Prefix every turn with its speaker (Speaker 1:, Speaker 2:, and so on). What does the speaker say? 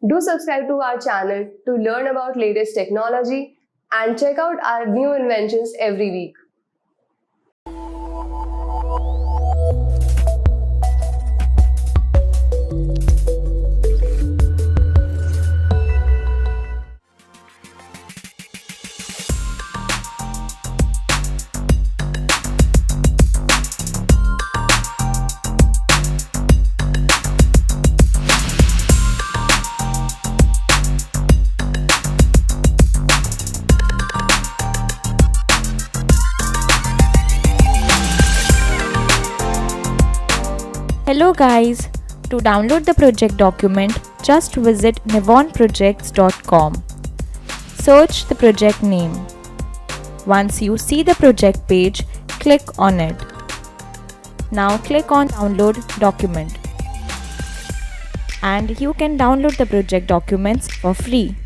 Speaker 1: Do subscribe to our channel to learn about latest technology and check out our new inventions every week.
Speaker 2: Hello guys, to download the project document, just visit nevonprojects.com. Search the project name. Once you see the project page, click on it. Now click on download document. And you can download the project documents for free.